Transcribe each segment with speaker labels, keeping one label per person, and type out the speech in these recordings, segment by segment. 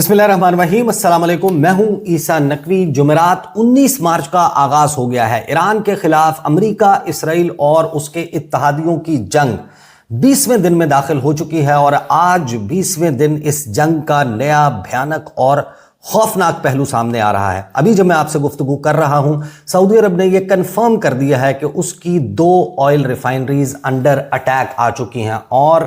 Speaker 1: बिस्मिल्लाहिर्रहमानिर्रहीम, अस्सलाम वालेकुम। मैं हूं ईसा नकवी। जुमेरात 19 मार्च का आगाज हो गया है। ईरान के खिलाफ अमेरिका, इसराइल और उसके इत्तहादियों की जंग 20वें दिन में दाखिल हो चुकी है और आज 20वें दिन इस जंग का नया भयानक और खौफनाक पहलू सामने आ रहा है। अभी जब मैं आपसे गुफ्तगू कर रहा हूं, सऊदी अरब ने यह कंफर्म कर दिया है कि उसकी 2 ऑयल रिफाइनरीज अंडर अटैक आ चुकी हैं और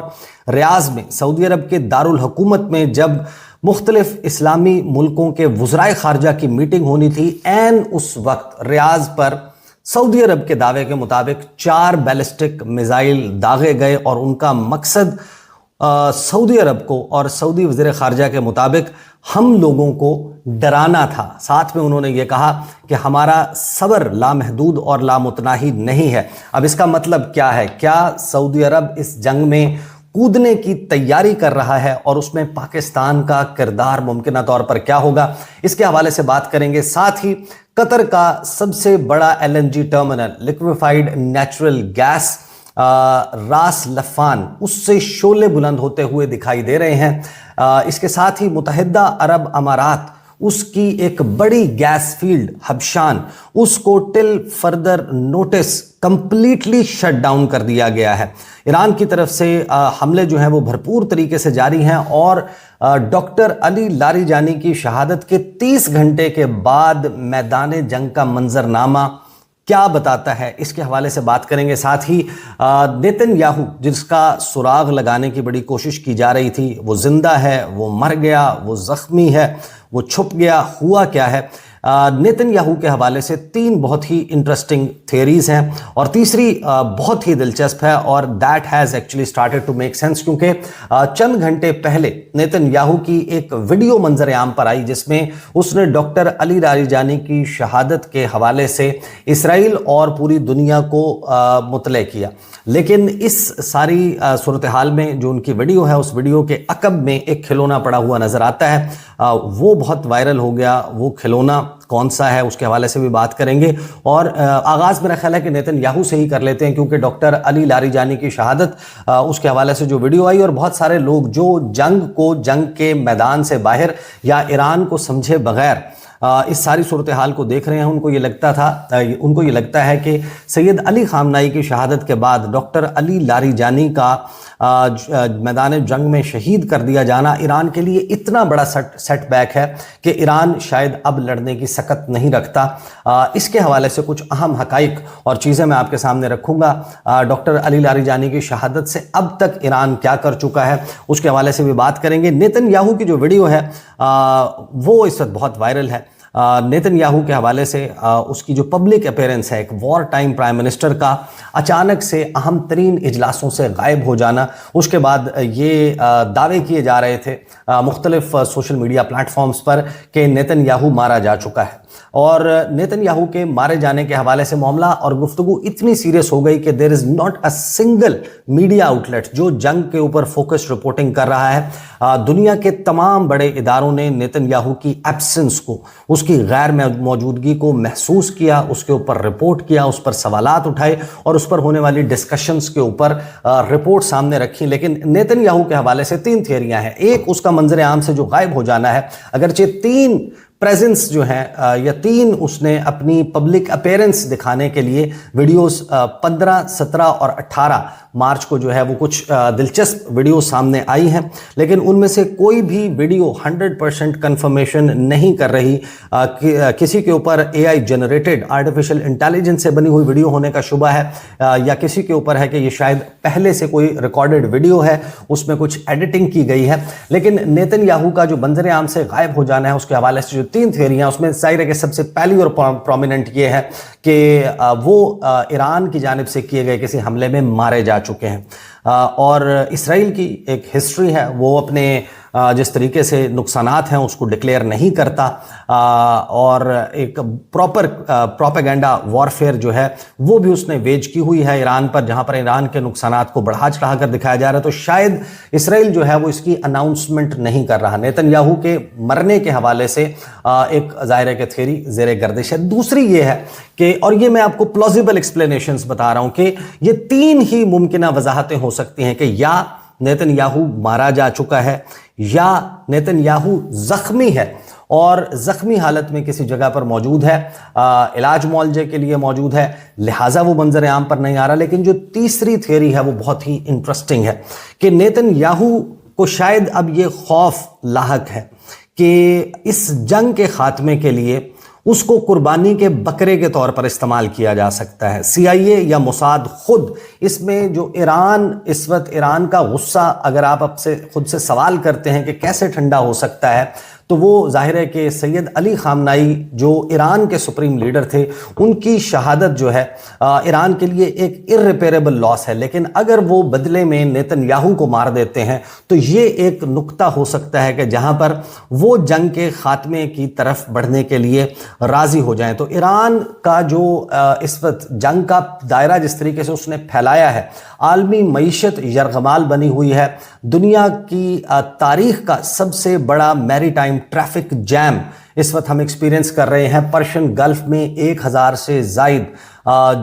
Speaker 1: रियाज में, सऊदी अरब के दारुल हुकूमत में, जब मुख्तलिफ इस्लामी मुल्कों के वज़राए खारजा की मीटिंग होनी थी, एन उस वक्त रियाज पर सऊदी अरब के दावे के मुताबिक 4 बैलिस्टिक मिसाइल दागे गए और उनका मकसद सऊदी अरब को और सऊदी वज़ीर खारजा के मुताबिक हम लोगों को डराना था। साथ में उन्होंने ये कहा कि हमारा सब्र लामहदूद और लामुतनाही नहीं है। अब इसका मतलब क्या है? क्या सऊदी अरब इस जंग में कूदने की तैयारी कर रहा है और उसमें पाकिस्तान का किरदार मुमकिन तौर पर क्या होगा, इसके हवाले से बात करेंगे। साथ ही कतर का सबसे बड़ा LNG terminal, liquefied natural gas रास लफान, उससे शोले बुलंद होते हुए दिखाई दे रहे हैं। इसके साथ ही मुत्तहिदा अरब अमारात, उसकी एक बड़ी गैस फील्ड हबशान, उसको till further notice completely shut down कर दिया गया है। ईरान की तरफ से हमले जो हैं वो भरपूर तरीके से जारी हैं और डॉक्टर अली लारीजानी की शहादत के 30 घंटे के बाद मैदान जंग का मंजरनामा क्या बताता है, इसके हवाले से बात करेंगे। साथ ही नेतन्याहू, जिसका सुराग लगाने की बड़ी कोशिश की जा रही थी, वो जिंदा है, वो मर गया, वो जख्मी है, वो छुप गया, हुआ क्या है? नेतन्याहू के हवाले से 3 बहुत ही इंटरेस्टिंग थियरीज हैं और तीसरी बहुत ही दिलचस्प है और that has actually started to make sense, क्योंकि चंद घंटे पहले नेतन्याहू की एक वीडियो मंजर आम पर आई जिसमें उसने डॉक्टर अली लारीजानी की शहादत के हवाले से इसराइल और पूरी दुनिया को मुतले किया। लेकिन इस सारी सूरत हाल में जो उनकी वीडियो है, उस वीडियो के अकब में एक खिलौना पड़ा हुआ नजर आता है। वो बहुत वायरल हो गया। वो खिलौना कौन सा है, उसके हवाले से भी बात करेंगे। और आगाज मेरा ख्याल है कि नेतन्याहू से ही कर लेते हैं, क्योंकि डॉक्टर अली लारीजानी की शहादत, उसके हवाले से जो वीडियो आई और बहुत सारे लोग जो जंग के मैदान से बाहर या ईरान को समझे बगैर इस सारी सूरत हाल को देख रहे हैं, उनको ये लगता है कि सैयद अली खामनाई की शहादत के बाद डॉक्टर अली लारीजानी का मैदान जंग में शहीद कर दिया जाना ईरान के लिए इतना बड़ा सेटबैक है कि ईरान शायद अब लड़ने की सकत नहीं रखता। इसके हवाले से कुछ अहम हकाइक और चीज़ें मैं आपके सामने रखूँगा। डॉक्टर अली लारीजानी की शहादत से अब तक ईरान क्या कर चुका है, उसके हवाले से भी बात करेंगे। नेतन्याहू की जो वीडियो है वो इस वक्त बहुत वायरल है। नेतन्याहू के हवाले से उसकी जो पब्लिक अपीयरेंस है, एक वॉर टाइम प्राइम मिनिस्टर का अचानक से अहम तरीन इजलासों से गायब हो जाना, उसके बाद ये दावे किए जा रहे थे मुख्तलिफ सोशल मीडिया प्लेटफॉर्म्स पर कि नेतन्याहू मारा जा चुका है। और नेतन्याहू के मारे जाने के हवाले से मामला और गुफ्तगू इतनी सीरियस हो गई कि there is not a single media outlet जो जंग के ऊपर फोकस्ड रिपोर्टिंग कर रहा है। दुनिया के तमाम बड़े इदारों ने नेतन्याहू की एब्सेंस को, उसकी गैर मौजूदगी को महसूस किया, उसके ऊपर रिपोर्ट किया, उस पर सवालात उठाए और उस पर होने वाली डिस्कशंस के ऊपर रिपोर्ट सामने रखी। लेकिन नेतन्याहू के हवाले से 3 थियरियां हैं। एक, उसका मंजर आम से जो गायब हो जाना है, अगरचे 3 प्रेजेंस जो है या 3 उसने अपनी पब्लिक अपीयरेंस दिखाने के लिए वीडियोस 15, 17 और 18 मार्च को जो है वो कुछ दिलचस्प वीडियो सामने आई हैं, लेकिन उनमें से कोई भी वीडियो 100% कंफर्मेशन नहीं कर रही किसी के ऊपर AI जनरेटेड आर्टिफिशियल इंटेलिजेंस से बनी हुई वीडियो होने का शुबा है, या किसी के ऊपर है कि ये शायद पहले से कोई रिकॉर्डेड वीडियो है, उसमें कुछ एडिटिंग की गई है। लेकिन नेतन्याहू का जो मंजर आम से गायब हो जाना है, उसके हवाले से जो 3 थियरियां, उसमें जाहिर है कि सबसे पहली और प्रोमिनेंट ये है कि वो ईरान की जानिब से किए गए किसी हमले में मारे जा चुके हैं। और इसराइल की एक हिस्ट्री है, वो अपने जिस तरीके से नुकसानात हैं उसको डिक्लेयर नहीं करता और एक प्रॉपर प्रोपेगेंडा वॉरफेयर जो है वो भी उसने वेज की हुई है ईरान पर, जहां पर ईरान के नुकसानात को बढ़ा चढ़ा कर दिखाया जा रहा है। तो शायद इसराइल जो है वो इसकी अनाउंसमेंट नहीं कर रहा। नेतन्याहू के मरने के हवाले से एक ज़ाहिर है कि थ्योरी ज़ेरे गर्दिश है। दूसरी ये है कि, और ये मैं आपको प्लॉजिबल एक्सप्लेनेशंस बता रहा हूं कि ये 3 ही मुमकिन वजाहतें हो सकती हैं कि या नेतन्याहू मारा जा चुका है या नेतन्याहू जख्मी है और ज़ख्मी हालत में किसी जगह पर मौजूद है, इलाज मुआवजे के लिए मौजूद है, लिहाजा वो मंजर आम पर नहीं आ रहा। लेकिन जो तीसरी थियरी है वो बहुत ही इंटरेस्टिंग है कि नेतन्याहू को शायद अब ये खौफ लाहक है कि इस जंग के खात्मे के लिए उसको कुर्बानी के बकरे के तौर पर इस्तेमाल किया जा सकता है। CIA या मोसाद खुद इसमें, जो ईरान इस वक्त, ईरान का गुस्सा अगर आप अब से खुद से सवाल करते हैं कि कैसे ठंडा हो सकता है, तो वो जाहिर है कि सैयद अली खामनाई जो ईरान के सुप्रीम लीडर थे, उनकी शहादत जो है ईरान के लिए एक इर्रिपेरेबल लॉस है। लेकिन अगर वो बदले में नेतन्याहू को मार देते हैं तो ये एक नुक्ता हो सकता है कि जहां पर वो जंग के खात्मे की तरफ बढ़ने के लिए राजी हो जाएं। तो ईरान का जो इस वक्त जंग का दायरा जिस तरीके से उसने फैलाया है, आलमी मईशत यरगमाल बनी हुई है, दुनिया की तारीख का सबसे बड़ा मैरीटाइम ट्रैफिक जैम इस वक्त हम एक्सपीरियंस कर रहे हैं। पर्शियन गल्फ में 1000 से ज़ायद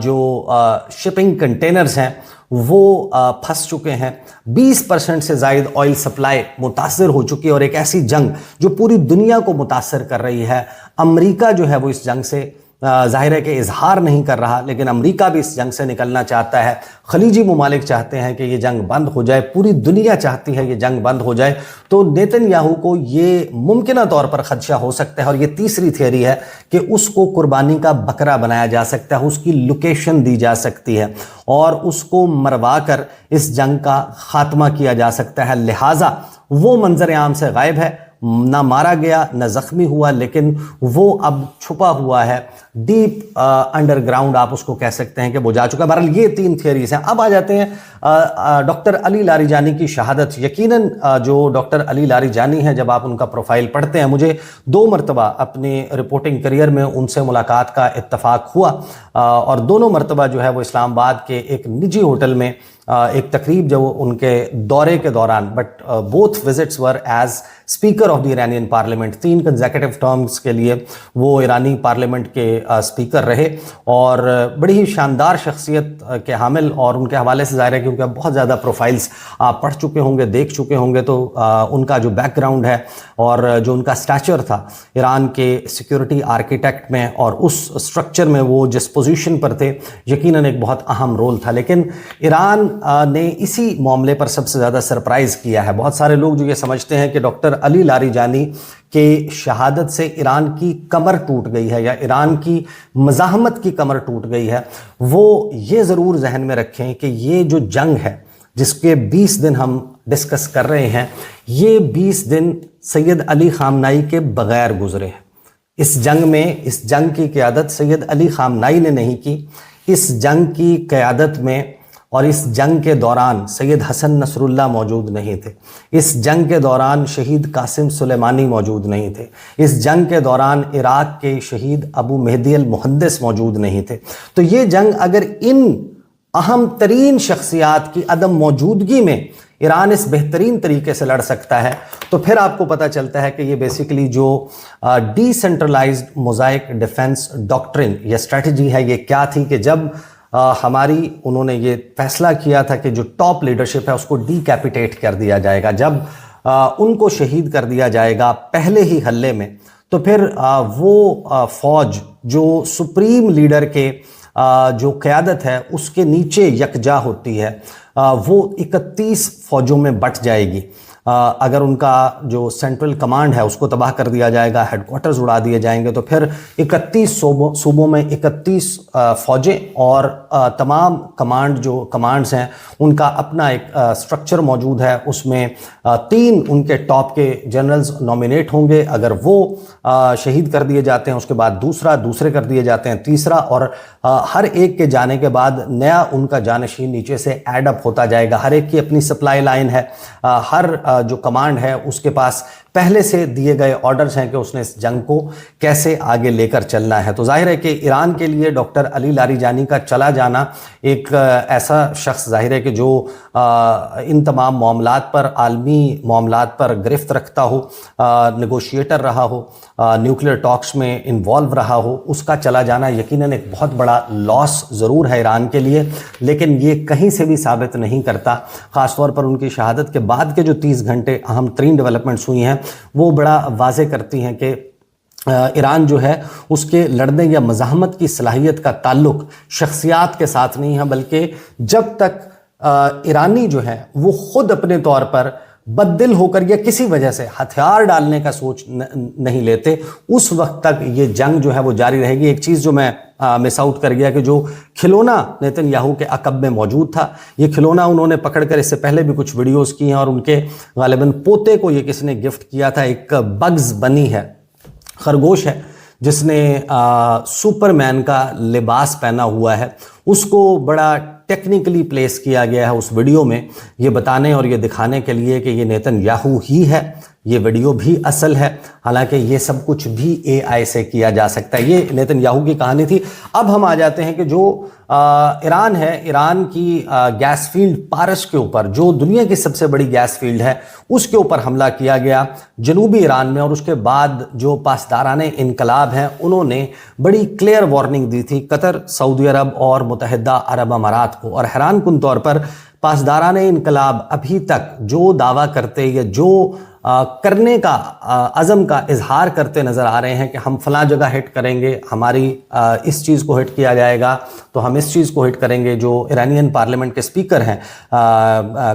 Speaker 1: जो शिपिंग कंटेनर्स हैं वो फंस चुके हैं। 20% से ज़ायद ऑयल सप्लाई मुतासर हो चुकी है और एक ऐसी जंग जो पूरी दुनिया को मुतासर कर रही है। अमेरिका जो है वो इस जंग से ज़ाहिर है कि इजहार नहीं कर रहा, लेकिन अमेरिका भी इस जंग से निकलना चाहता है। खलीजी ममालिक चाहते हैं कि ये जंग बंद हो जाए, पूरी दुनिया चाहती है ये जंग बंद हो जाए। तो नेतन्याहू को ये मुमकिन तौर पर खदशा हो सकता है और ये तीसरी थियरी है कि उसको कुर्बानी का बकरा बनाया जा सकता है, उसकी लोकेशन दी जा सकती है और उसको मरवा कर इस जंग का खात्मा किया जा सकता है। लिहाजा वो मंजर आम से गायब है, ना मारा गया ना जख्मी हुआ, लेकिन वो अब छुपा हुआ है, डीप अंडरग्राउंड आप उसको कह सकते हैं कि वो जा चुका है। बहरहाल ये 3 थियरीज हैं। अब आ जाते हैं डॉक्टर अली लारीजानी की शहादत। यकीनन जो डॉक्टर अली लारीजानी हैं, जब आप उनका प्रोफाइल पढ़ते हैं, मुझे 2 मरतबा अपने रिपोर्टिंग करियर में उनसे मुलाकात का इत्तफाक हुआ और दोनों मरतबा जो है वो इस्लामाबाद के एक निजी होटल में एक तकरीब जो उनके दौरे के दौरान, but both visits were as speaker of the Iranian parliament, 3 consecutive terms के लिए वो ईरानी पार्लियामेंट के स्पीकर रहे और बड़ी ही शानदार शख्सियत के हामिल। और उनके हवाले से ज़ाहिर है क्योंकि बहुत ज़्यादा प्रोफाइल्स आप पढ़ चुके होंगे, देख चुके होंगे, तो उनका जो बैकग्राउंड है और जो उनका स्टैचर था ईरान के सिक्योरिटी आर्किटेक्ट में और उस स्ट्रक्चर में वो जिस पोजीशन पर थे, यकीनन एक बहुत अहम रोल था। लेकिन ईरान ने इसी मामले पर सबसे ज़्यादा सरप्राइज़ किया है। बहुत सारे लोग जो ये समझते हैं कि डॉक्टर अली लारीजानी के शहादत से ईरान की कमर टूट गई है या ईरान की मज़ाहमत की कमर टूट गई है, वो ये ज़रूर जहन में रखें कि ये जो जंग है जिसके 20 दिन हम डिस्कस कर रहे हैं, ये 20 दिन सैयद अली खामनाई के बगैर गुजरे हैं। इस जंग में, इस जंग की क़यादत सैयद अली खामनाई ने नहीं की। इस जंग की क़यादत में और इस जंग के दौरान सैयद हसन नसरुल्लाह मौजूद नहीं थे। इस जंग के दौरान शहीद कासिम सुलेमानी मौजूद नहीं थे। इस जंग के दौरान इराक के शहीद अबू मेहदी अल मुहद्दिस मौजूद नहीं थे। तो ये जंग अगर इन अहम तरीन शख्सियात की अदम मौजूदगी में ईरान इस बेहतरीन तरीके से लड़ सकता है, तो फिर आपको पता चलता है कि ये बेसिकली जो डिसेंट्रलाइज्ड मोज़ाइक डिफेंस डॉक्ट्रिन या स्ट्रेटजी है, ये क्या थी कि जब उन्होंने ये फैसला किया था कि जो टॉप लीडरशिप है उसको डीकैपिटेट कर दिया जाएगा, जब उनको शहीद कर दिया जाएगा पहले ही हल्ले में, तो फिर वो फौज जो सुप्रीम लीडर के जो क़यादत है उसके नीचे यकजा होती है, वो 31 फौजों में बट जाएगी। अगर उनका जो सेंट्रल कमांड है उसको तबाह कर दिया जाएगा, हेडक्वार्टर्स उड़ा दिए जाएंगे, तो फिर 31 सूबों में 31 फौजें और तमाम कमांड्स हैं उनका अपना एक स्ट्रक्चर मौजूद है। उसमें 3 उनके टॉप के जनरल्स नॉमिनेट होंगे। अगर वो शहीद कर दिए जाते हैं उसके बाद दूसरे कर दिए जाते हैं, तीसरा, और हर एक के जाने के बाद नया उनका जानशीन नीचे से एड अप होता जाएगा। हर एक की अपनी सप्लाई लाइन है, हर जो कमांड है उसके पास पहले से दिए गए ऑर्डर्स हैं कि उसने इस जंग को कैसे आगे लेकर चलना है। तो जाहिर है कि ईरान के लिए डॉक्टर अली लारीजानी का चला जाना एक ऐसा शख्स जाहिर है कि जो इन तमाम मामलात पर, आलमी मामलात पर गिरफ्त रखता हो, नेगोशिएटर रहा हो, न्यूक्लियर टॉक्स में इन्वॉल्व रहा हो, उसका चला जाना यकीनन एक बहुत बड़ा लॉस ज़रूर है ईरान के लिए, लेकिन ये कहीं से भी साबित नहीं करता, ख़ासतौर पर उनकी शहादत के बाद के जो 30 घंटे अहम तरीन डेवलपमेंट्स हुई हैं वो बड़ा वाज़े करती हैं कि ईरान जो है उसके लड़ने या मज़ाहमत की सलाहियत का ताल्लुक शख्सियात के साथ नहीं है, बल्कि जब तक ईरानी जो है वो ख़ुद अपने तौर पर बददिल होकर या किसी वजह से हथियार डालने का सोच नहीं लेते, उस वक्त तक ये जंग जो है वो जारी रहेगी। एक चीज़ जो मैं मिस आउट कर गया कि जो खिलौना नेतन्याहू के अकब में मौजूद था, ये खिलौना उन्होंने पकड़कर इससे पहले भी कुछ वीडियोस की हैं और उनके गालिबन पोते को ये किसी ने गिफ्ट किया था। एक बग्स बनी है, खरगोश है, जिसने सुपरमैन का लिबास पहना हुआ है, उसको बड़ा टेक्निकली प्लेस किया गया है उस वीडियो में, ये बताने और ये दिखाने के लिए कि ये नेतन्याहू ही है, ये वीडियो भी असल है, हालांकि ये सब कुछ भी एआई से किया जा सकता है। ये नेतन्याहू की कहानी थी। अब हम आ जाते हैं कि जो ईरान है, ईरान की गैस फील्ड पारस के ऊपर, जो दुनिया की सबसे बड़ी गैस फील्ड है, उसके ऊपर हमला किया गया जनूबी ईरान में, और उसके बाद जो पासदाराने इनकलाब हैं उन्होंने बड़ी क्लियर वार्निंग दी थी कतर, सऊदी अरब और मुत्तहिदा अरब अमारात को। और हैरान कुन तौर पर पासदाराने इनकलाब अभी तक जो दावा करते या जो करने का अज़म का इजहार करते नज़र आ रहे हैं कि हम फलां जगह हिट करेंगे, हमारी इस चीज़ को हिट किया जाएगा, तो हम इस चीज़ को हिट करेंगे। जो ईरानियन पार्लियामेंट के स्पीकर हैं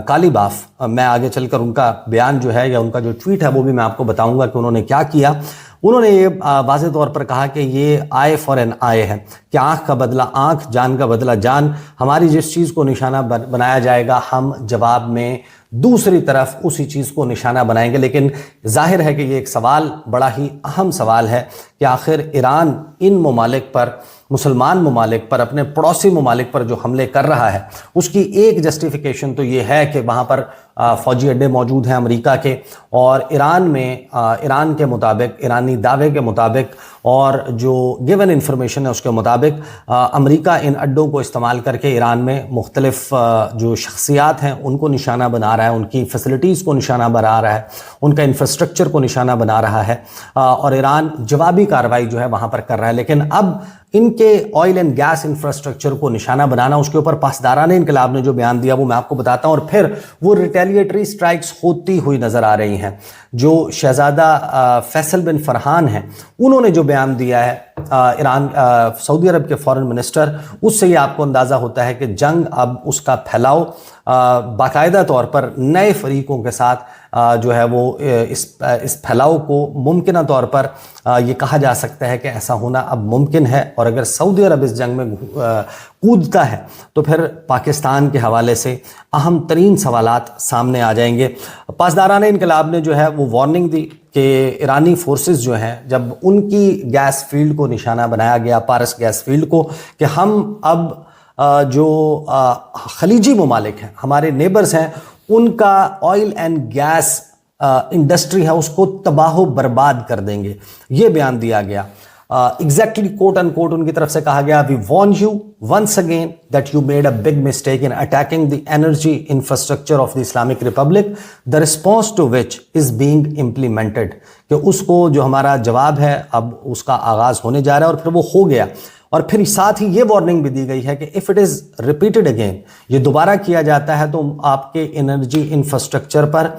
Speaker 1: कालीबाफ, मैं आगे चलकर उनका बयान जो है या उनका जो ट्वीट है वो भी मैं आपको बताऊंगा कि उन्होंने क्या किया। उन्होंने ये वाज़े तौर पर कहा कि ये आई फॉर एन आई है, कि आँख का बदला आँख, जान का बदला जान। हमारी जिस चीज़ को निशाना बनाया जाएगा हम जवाब में दूसरी तरफ उसी चीज़ को निशाना बनाएंगे। लेकिन जाहिर है कि ये एक सवाल, बड़ा ही अहम सवाल है कि आखिर ईरान इन ममालिक पर, मुसलमान ममालिक पर, अपने पड़ोसी ममालिक पर जो हमले कर रहा है, उसकी एक जस्टिफिकेशन तो ये है कि वहाँ पर फ़ौजी अड्डे मौजूद हैं अमेरिका के, और ईरान में ईरान के मुताबिक, ईरानी दावे के मुताबिक और जो गिवन इंफॉर्मेशन है उसके मुताबिक अमेरिका इन अड्डों को इस्तेमाल करके ईरान में मुख्तलिफ जो शख्सियात हैं उनको निशाना बना रहा है, उनकी फैसिलिटीज़ को निशाना बना रहा है, उनका इंफ्रास्ट्रक्चर को निशाना बना रहा है, और ईरान जवाबी कार्रवाई जो है वहाँ पर कर रहा है। लेकिन अब इनके ऑयल एंड गैस इंफ्रास्ट्रक्चर को निशाना बनाना, उसके ऊपर पासदाराने इनकलाब ने जो बयान दिया वो मैं आपको बताता हूँ, और फिर वो रिटेलिएटरी स्ट्राइक्स होती हुई नज़र आ रही हैं। जो शहजादा फैसल बिन फरहान हैं, उन्होंने जो बयान दिया है ईरान, सऊदी अरब के फॉरेन मिनिस्टर, उससे ये आपको अंदाज़ा होता है कि जंग अब उसका फैलाव बाकायदा तौर पर नए फरीकों के साथ जो है वो इस फैलाव को मुमकिन तौर पर ये कहा जा सकता है कि ऐसा होना अब मुमकिन है। और अगर सऊदी अरब इस जंग में कूदता है तो फिर पाकिस्तान के हवाले से अहम तरीन सवालात सामने आ जाएंगे। पासदाराने इनकलाब ने जो है वो वार्निंग दी कि ईरानी फोर्सेस जो हैं, जब उनकी गैस फील्ड को निशाना बनाया गया, पारस गैस फील्ड को, कि हम अब जो खलीजी ममालिक हैं, हमारे नेबर्स हैं, उनका ऑयल एंड गैस इंडस्ट्री है उसको तबाह बर्बाद कर देंगे, ये बयान दिया गया। एग्जैक्टली कोट एंड कोट उनकी तरफ से कहा गया, we warn you once again that you made a big mistake in attacking the energy infrastructure of the Islamic republic, the response to which is being implemented, कि उसको जो हमारा जवाब है अब उसका आगाज होने जा रहा है, और फिर वो हो गया। और फिर साथ ही ये वार्निंग भी दी गई है कि if it is repeated again, ये दोबारा किया जाता है तो आपके एनर्जी इंफ्रास्ट्रक्चर पर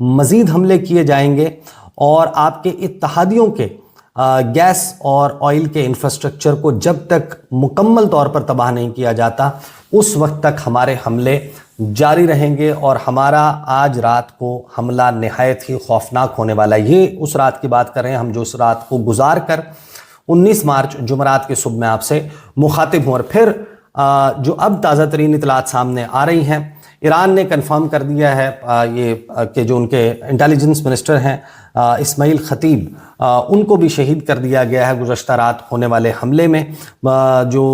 Speaker 1: मज़ीद हमले किए जाएंगे, और आपके इत्तहादियों के गैस और ऑयल के इंफ्रास्ट्रक्चर को जब तक मुकम्मल तौर पर तबाह नहीं किया जाता उस वक्त तक हमारे हमले जारी रहेंगे, और हमारा आज रात को हमला नहायत ही खौफनाक होने वाला है। ये उस रात की बात कर रहे हैं हम, जो उस रात को गुजार कर 19 मार्च जुमरात की सुबह में आपसे मुखातिब हूँ। और फिर जो अब ताज़ा तरीन इतलात सामने आ रही हैं, ईरान ने कंफर्म कर दिया है ये कि जो उनके इंटेलिजेंस मिनिस्टर हैं इस्माइल खतीब, उनको भी शहीद कर दिया गया है गुज़श्ता रात होने वाले हमले में। जो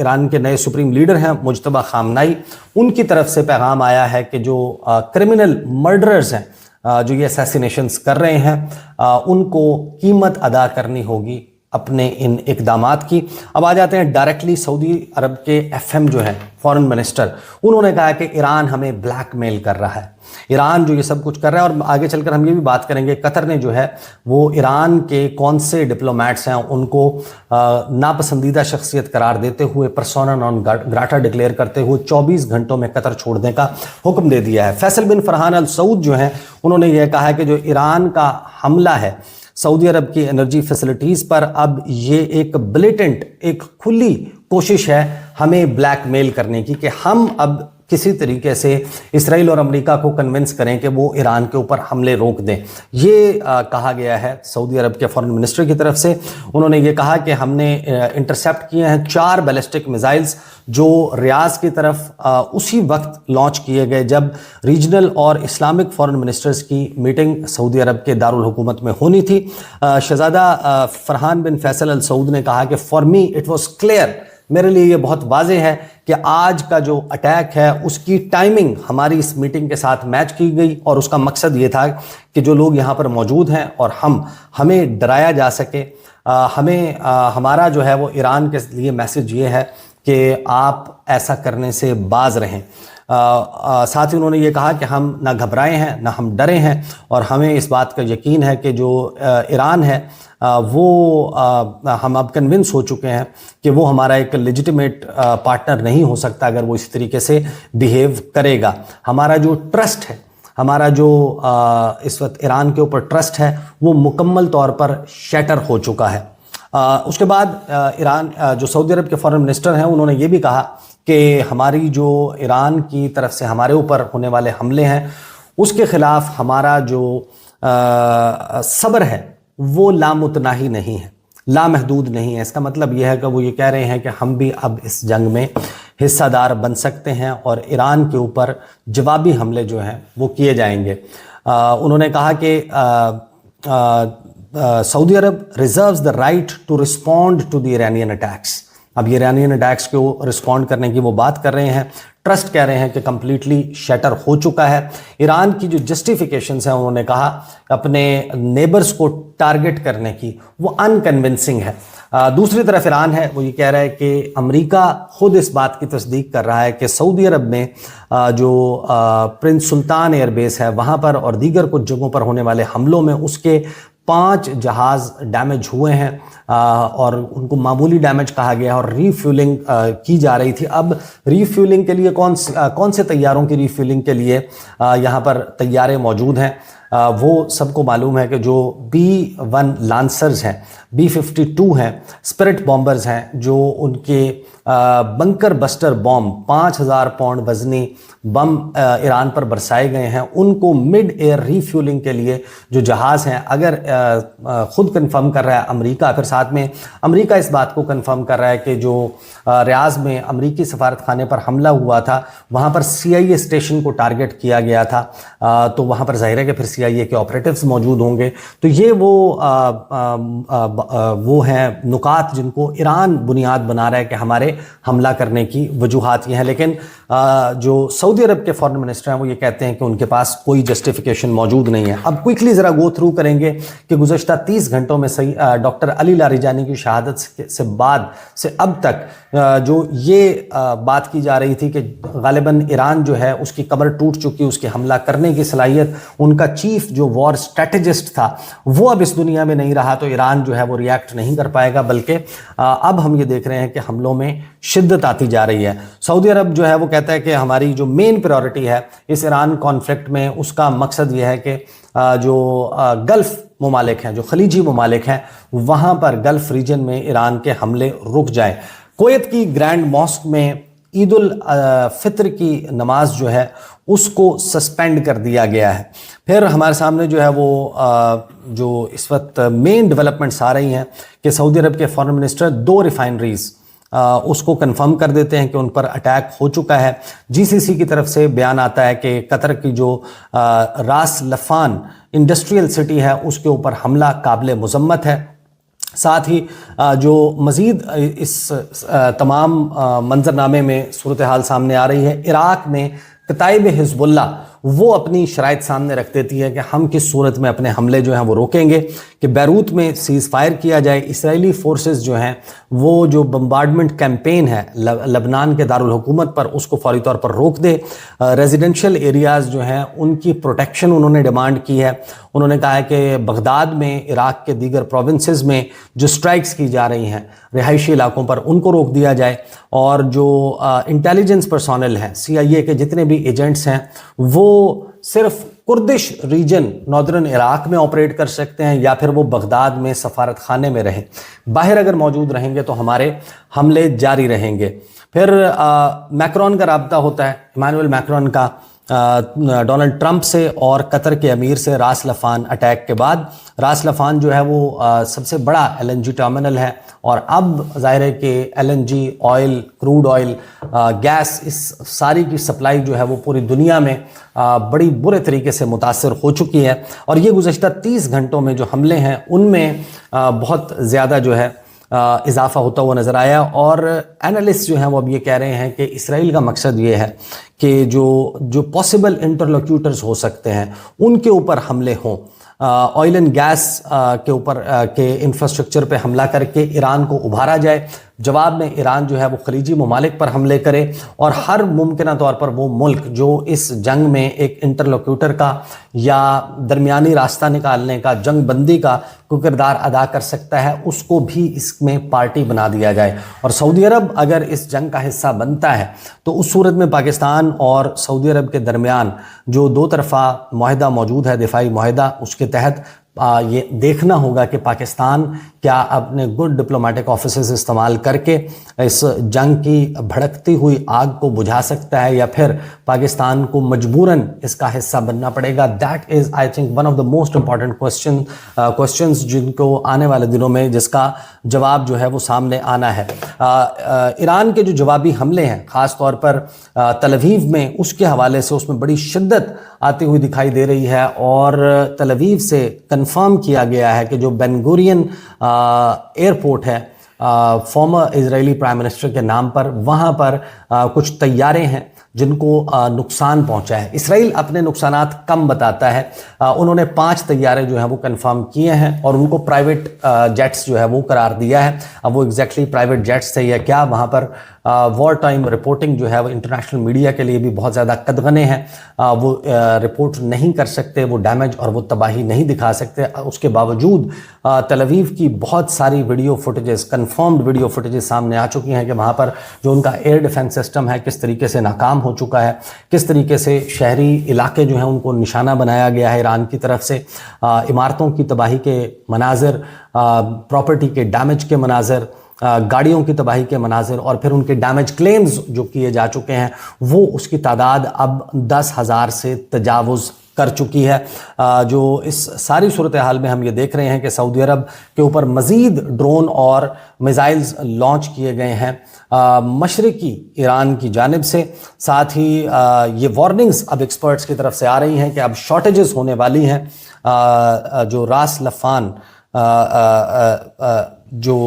Speaker 1: ईरान के नए सुप्रीम लीडर हैं मुज्तबा खामनाई, उनकी तरफ से पैगाम आया है कि जो क्रिमिनल मर्डरर्स हैं जो ये असैसिनेशंस कर रहे हैं उनको कीमत अदा करनी होगी अपने इन इकदामात की। अब आ जाते हैं डायरेक्टली सऊदी अरब के एफएम जो है फॉरेन मिनिस्टर, उन्होंने कहा कि ईरान हमें ब्लैकमेल कर रहा है, ईरान जो ये सब कुछ कर रहा है। और आगे चलकर हम ये भी बात करेंगे कतर ने जो है वो ईरान के कौन से डिप्लोमेट्स हैं उनको नापसंदीदा शख्सियत करार देते हुए पर्सोना नॉन ग्राटा डिक्लेयर करते हुए 24 घंटों में कतर छोड़ने का हुक्म दे दिया है। फैसल बिन फरहान अल सऊद जो हैं उन्होंने यह कहा है कि जो ईरान का हमला है सऊदी अरब की एनर्जी फैसिलिटीज़ पर, अब ये एक ब्लेटेंट, एक खुली कोशिश है हमें ब्लैकमेल करने की कि हम अब किसी तरीके से इसराइल और अमेरिका को कन्विंस करें कि वो ईरान के ऊपर हमले रोक दें। ये कहा गया है सऊदी अरब के फॉरेन मिनिस्टर की तरफ से। उन्होंने ये कहा कि हमने इंटरसेप्ट किए हैं 4 बैलिस्टिक मिसाइल्स जो रियाज की तरफ उसी वक्त लॉन्च किए गए जब रीजनल और इस्लामिक फॉरेन मिनिस्टर्स की मीटिंग सऊदी अरब के दारुल हुकूमत में होनी थी। शहजादा फरहान बिन फैसल अल सऊद ने कहा कि for me it was clear, मेरे लिए ये बहुत वाज़ेह है कि आज का जो अटैक है उसकी टाइमिंग हमारी इस मीटिंग के साथ मैच की गई और उसका मकसद ये था कि जो लोग यहाँ पर मौजूद हैं और हमें डराया जा सके। हमारा जो है वो ईरान के लिए मैसेज ये है कि आप ऐसा करने से बाज रहें। साथ ही उन्होंने ये कहा कि हम ना घबराए हैं ना हम डरे हैं और हमें इस बात का यकीन है कि जो ईरान है हम अब कन्विंस हो चुके हैं कि वो हमारा एक लेजिटिमेट पार्टनर नहीं हो सकता अगर वो इस तरीके से बिहेव करेगा। हमारा जो ट्रस्ट है, हमारा जो इस वक्त ईरान के ऊपर ट्रस्ट है वो मुकम्मल तौर पर शैटर हो चुका है। उसके बाद ईरान जो सऊदी अरब के फॉरेन मिनिस्टर हैं उन्होंने ये भी कहा कि हमारी जो ईरान की तरफ से हमारे ऊपर होने वाले हमले हैं उसके ख़िलाफ़ हमारा जो सब्र है वो लामुतनाही नहीं है, लामहदूद नहीं है। इसका मतलब यह है कि वो ये कह रहे हैं कि हम भी अब इस जंग में हिस्सादार बन सकते हैं और ईरान के ऊपर जवाबी हमले जो हैं वो किए जाएंगे। उन्होंने कहा कि सऊदी अरब reserves the right to respond to the Iranian attacks. अब ईरानियन अटैक्स को रिस्पॉन्ड करने की वो बात कर रहे हैं। ट्रस्ट कह रहे हैं कि कम्प्लीटली शटर हो चुका है। ईरान की जो जस्टिफिकेशंस हैं उन्होंने कहा अपने नेबर्स को टारगेट करने की वो अनकन्विंसिंग है। दूसरी तरफ ईरान है वो ये कह रहा है कि अमेरिका खुद इस बात की तस्दीक कर रहा है कि सऊदी अरब में जो प्रिंस सुल्तान एयरबेस है वहाँ पर और दीगर कुछ जगहों पर होने वाले हमलों में उसके 5 जहाज़ डैमेज हुए हैं और उनको मामूली डैमेज कहा गया और रीफ्यूलिंग की जा रही थी। अब रीफ्यूलिंग के लिए कौन से तैयारों की रीफ्यूलिंग के लिए यहाँ पर तैयारे मौजूद हैं वो सबको मालूम है कि जो B-1 लांसर्स हैं, B-52 हैं, स्पिरिट बॉम्बर्स हैं, जो उनके बंकर बस्टर बॉम्ब 5000 पाउंड वजनी बम ईरान पर बरसाए गए हैं, उनको मिड एयर रीफ्यूलिंग के लिए जो जहाज़ हैं, अगर ख़ुद कंफर्म कर रहा है अमेरिका, फिर साथ में अमेरिका इस बात को कंफर्म कर रहा है कि जो रियाज में अमेरिकी सफारत खाने पर हमला हुआ था वहाँ पर CIA स्टेशन को टारगेट किया गया था, तो वहाँ पर ज़ाहिर है कि फिर CIA के ऑपरेटिव्स मौजूद होंगे। तो ये वो हैं नुकात जिनको ईरान बुनियाद बना रहा है कि हमारे हमला करने की वजूहात ये हैं। लेकिन जो सऊदी अरब के फॉरेन मिनिस्टर हैं वो ये कहते हैं कि उनके पास कोई जस्टिफिकेशन मौजूद नहीं है। अब क्विकली ज़रा गो थ्रू करेंगे कि गुज़श्ता 30 घंटों में डॉक्टर अली लारिजानी की शहादत से बाद से अब तक जो ये बात की जा रही थी कि गालिबन ईरान जो है उसकी कमर टूट चुकी, उसके हमला करने की सलाहियत, उनका चीफ जो वॉर स्ट्रेटेजिस्ट था वो अब इस दुनिया में नहीं रहा, तो ईरान जो है वो रिएक्ट नहीं कर पाएगा, बल्कि अब हम ये देख रहे हैं कि हमलों में शिद्दत आती जा रही है। सऊदी अरब जो है वो कहता है कि हमारी जो मेन प्रायोरिटी है इस ईरान कॉन्फ्लिक्ट में, उसका मकसद ये है कि जो गल्फ़ ममालिक हैं, जो खलीजी ममालिक हैं, वहाँ पर गल्फ़ रीजन में ईरान के हमले रुक जाएं। कुवैत की ग्रैंड मॉस्क में ईद उल फित्र की नमाज जो है उसको सस्पेंड कर दिया गया है। फिर हमारे सामने जो है वो जो इस वक्त मेन डेवलपमेंट्स आ रही हैं कि सऊदी अरब के फॉरेन मिनिस्टर 2 रिफाइनरीज़ उसको कंफर्म कर देते हैं कि उन पर अटैक हो चुका है। GCC की तरफ से बयान आता है कि कतर की जो रास लफान इंडस्ट्रियल सिटी है उसके ऊपर हमला काबिल मुज़म्मत है। साथ ही जो मज़ीद इस तमाम मंजरनामे में सूरत हाल सामने आ रही है, इराक़ में कताइब हिज़्बुल्लाह وہ اپنی شرائط سامنے رکھ دیتی ہے کہ ہم کس صورت میں اپنے حملے جو ہیں وہ روکیں گے کہ بیروت میں سیز فائر کیا جائے، اسرائیلی فورسز جو ہیں وہ جو بمبارڈمنٹ کیمپین ہے لبنان کے دارالحکومت پر اس کو فوری طور پر روک دے، ریزیڈنشل ایریاز جو ہیں ان کی پروٹیکشن انہوں نے ڈیمانڈ کی ہے۔ انہوں نے کہا ہے کہ بغداد میں، عراق کے دیگر پروونسز میں جو سٹرائکس کی جا رہی ہیں رہائشی علاقوں پر ان کو روک دیا جائے، اور جو انٹیلیجنس پرسونل ہیں، CIA کے جتنے بھی ایجنٹس ہیں وہ صرف کردش ریجن ناردرن عراق میں آپریٹ کر سکتے ہیں یا پھر وہ بغداد میں سفارت خانے میں رہیں، باہر اگر موجود رہیں گے تو ہمارے حملے جاری رہیں گے۔ پھر میکرون کا رابطہ ہوتا ہے، ایمانوئل میکرون کا ڈونلڈ ٹرمپ سے اور قطر کے امیر سے راس لفان اٹیک کے بعد۔ راس لفان جو ہے وہ سب سے بڑا LNG ٹرمینل ہے، اور اب ظاہر ہے کہ LNG oil, crude oil, gas, اس ساری کی سپلائی جو ہے وہ پوری دنیا میں بڑی برے طریقے سے متاثر ہو چکی ہے، اور یہ گزشتہ 30 گھنٹوں میں جو حملے ہیں ان میں بہت زیادہ جو ہے اضافہ ہوتا ہوا نظر آیا، اور اینالسٹ جو ہیں وہ اب یہ کہہ رہے ہیں کہ اسرائیل کا مقصد یہ ہے کہ جو پاسبل انٹرلوکیوٹرز ہو سکتے ہیں ان کے اوپر حملے ہوں، آئل اینڈ گیس کے اوپر کے انفراسٹرکچر پہ حملہ کر کے ایران کو ابھارا جائے، جواب میں ایران جو ہے وہ خلیجی ممالک پر حملے کرے، اور ہر ممکنہ طور پر وہ ملک جو اس جنگ میں ایک انٹرلوکیوٹر کا یا درمیانی راستہ نکالنے کا، جنگ بندی کا کوئی کردار ادا کر سکتا ہے، اس کو بھی اس میں پارٹی بنا دیا جائے۔ اور سعودی عرب اگر اس جنگ کا حصہ بنتا ہے تو اس صورت میں پاکستان اور سعودی عرب کے درمیان جو دو طرفہ معاہدہ موجود ہے، دفاعی معاہدہ، اس کے تحت یہ دیکھنا ہوگا کہ پاکستان کیا اپنے گڈ ڈپلومیٹک آفیسز استعمال کر کے اس جنگ کی بھڑکتی ہوئی آگ کو بجھا سکتا ہے، یا پھر پاکستان کو مجبوراً اس کا حصہ بننا پڑے گا۔ That is I think one of the most important questions جن کو آنے والے دنوں میں جس کا جواب جو ہے وہ سامنے آنا ہے۔ ایران کے جو جوابی حملے ہیں خاص طور پر تل ابیب میں، اس کے حوالے سے اس میں بڑی شدت آتی ہوئی دکھائی دے رہی ہے، اور تل ابیب سے کنفرم کیا گیا ہے کہ جو بین گورین ایئرپورٹ ہے فارمر اسرائیلی پرائم منسٹر کے نام پر، وہاں پر کچھ طیارے ہیں جن کو نقصان پہنچا ہے۔ اسرائیل اپنے نقصانات کم بتاتا ہے، انہوں نے 5 طیارے جو ہیں وہ کنفرم کیے ہیں، اور ان کو پرائیویٹ جیٹس جو ہے وہ قرار دیا ہے۔ اب وہ ایگزیکٹلی پرائیویٹ جیٹس تھے یا کیا، وہاں پر وار ٹائم رپورٹنگ جو ہے وہ انٹرنیشنل میڈیا کے لیے بھی بہت زیادہ قدغنے ہیں، وہ رپورٹ نہیں کر سکتے، وہ ڈیمیج اور وہ تباہی نہیں دکھا سکتے۔ اس کے باوجود تل ابیب کی بہت ساری video footages, confirmed video footages سامنے آ چکی ہیں کہ وہاں پر جو ان کا ایئر ڈیفنس سسٹم ہے کس طریقے سے ناکام ہو چکا ہے، کس طریقے سے شہری علاقے جو ہیں ان کو نشانہ بنایا گیا ہے ایران کی طرف سے، عمارتوں کی تباہی کے مناظر، پراپرٹی کے ڈیمیج کے مناظر، گاڑیوں کی تباہی کے مناظر، اور پھر ان کے ڈیمیج کلیمز جو کیے جا چکے ہیں، وہ اس کی تعداد اب 10,000 سے تجاوز کر چکی ہے۔ جو اس ساری صورتحال میں ہم یہ دیکھ رہے ہیں کہ سعودی عرب کے اوپر مزید ڈرون اور میزائلز لانچ کیے گئے ہیں مشرقی ایران کی جانب سے، ساتھ ہی یہ وارننگز اب ایکسپرٹس کی طرف سے آ رہی ہیں کہ اب شارٹیجز ہونے والی ہیں۔ جو راس لفان جو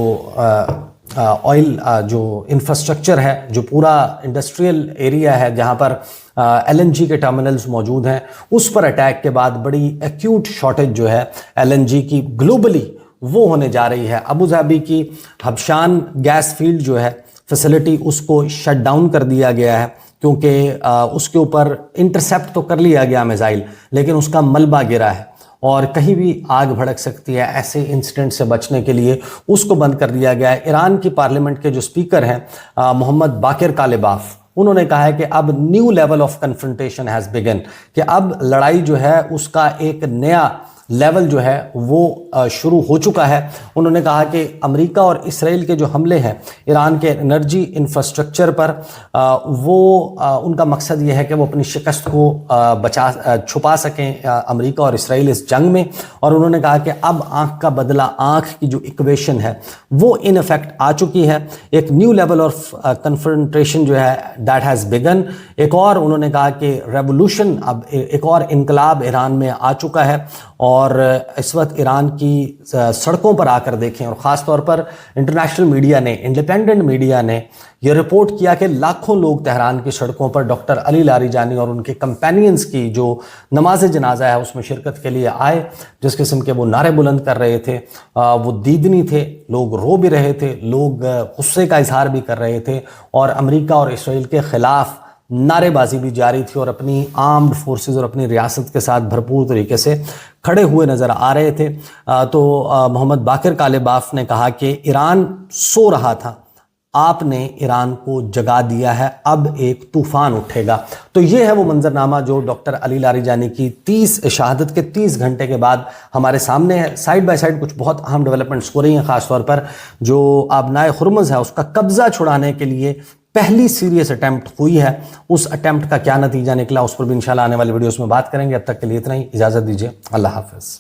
Speaker 1: آئل جو انفراسٹرکچر ہے، جو پورا انڈسٹریل ایریا ہے جہاں پر LNG کے ٹرمینلز موجود ہیں، اس پر اٹیک کے بعد بڑی ایکیوٹ شارٹیج جو ہے LNG کی گلوبلی وہ ہونے جا رہی ہے۔ ابو ظہبی کی حبشان گیس فیلڈ جو ہے فیسلٹی، اس کو شٹ ڈاؤن کر دیا گیا ہے کیونکہ اس کے اوپر انٹرسیپٹ تو کر لیا گیا میزائل، لیکن اس کا ملبہ گرا ہے اور کہیں بھی آگ بھڑک سکتی ہے۔ ایسے انسیڈنٹ سے بچنے کے لیے اس کو بند کر دیا گیا ہے۔ ایران کی پارلیمنٹ کے جو سپیکر ہیں محمد باقر کالباف، انہوں نے کہا ہے کہ اب new level of confrontation has begun, کہ اب لڑائی جو ہے اس کا ایک نیا لیول جو ہے وہ شروع ہو چکا ہے۔ انہوں نے کہا کہ امریکہ اور اسرائیل کے جو حملے ہیں ایران کے انرجی انفراسٹرکچر پر، وہ ان کا مقصد یہ ہے کہ وہ اپنی شکست کو چھپا سکیں امریکہ اور اسرائیل اس جنگ میں، اور انہوں نے کہا کہ اب آنکھ کا بدلہ آنکھ کی جو ایکویشن ہے وہ ان افیکٹ آ چکی ہے۔ ایک نیو لیول آف کنفرنٹیشن جو ہے دیٹ ہیز بگن۔ ایک اور انہوں نے کہا کہ ریولوشن، اب ایک اور انقلاب ایران میں آ چکا ہے، اور اور اس وقت ایران کی سڑکوں پر آ کر دیکھیں، اور خاص طور پر انٹرنیشنل میڈیا نے، انڈیپینڈنٹ میڈیا نے یہ رپورٹ کیا کہ لاکھوں لوگ تہران کی سڑکوں پر ڈاکٹر علی لاریجانی اور ان کے کمپینینز کی جو نماز جنازہ ہے اس میں شرکت کے لیے آئے. جس قسم کے وہ نعرے بلند کر رہے تھے وہ دیدنی تھے، لوگ رو بھی رہے تھے، لوگ غصے کا اظہار بھی کر رہے تھے، اور امریکہ اور اسرائیل کے خلاف نعرے بازی بھی جاری تھی، اور اپنی آرمڈ فورسز اور اپنی ریاست کے ساتھ بھرپور طریقے سے کھڑے ہوئے نظر آ رہے تھے. تو محمد باقر کالباف نے کہا کہ ایران سو رہا تھا، آپ نے ایران کو جگا دیا ہے، اب ایک طوفان اٹھے گا. تو یہ ہے وہ منظرنامہ جو ڈاکٹر علی لاریجانی کی شہادت کے 30 گھنٹے کے بعد ہمارے سامنے ہے. سائیڈ بائی سائیڈ کچھ بہت اہم ڈیولپمنٹس ہو رہی ہیں، خاص طور پر جو آبنائے ہرمز ہے اس کا قبضہ چھڑانے کے لیے پہلی سیریس اٹیمپٹ ہوئی ہے. اس اٹیمپٹ کا کیا نتیجہ نکلا اس پر بھی انشاءاللہ آنے والی ویڈیوز میں بات کریں گے. اب تک کے لیے اتنا ہی، اجازت دیجیے، اللہ حافظ.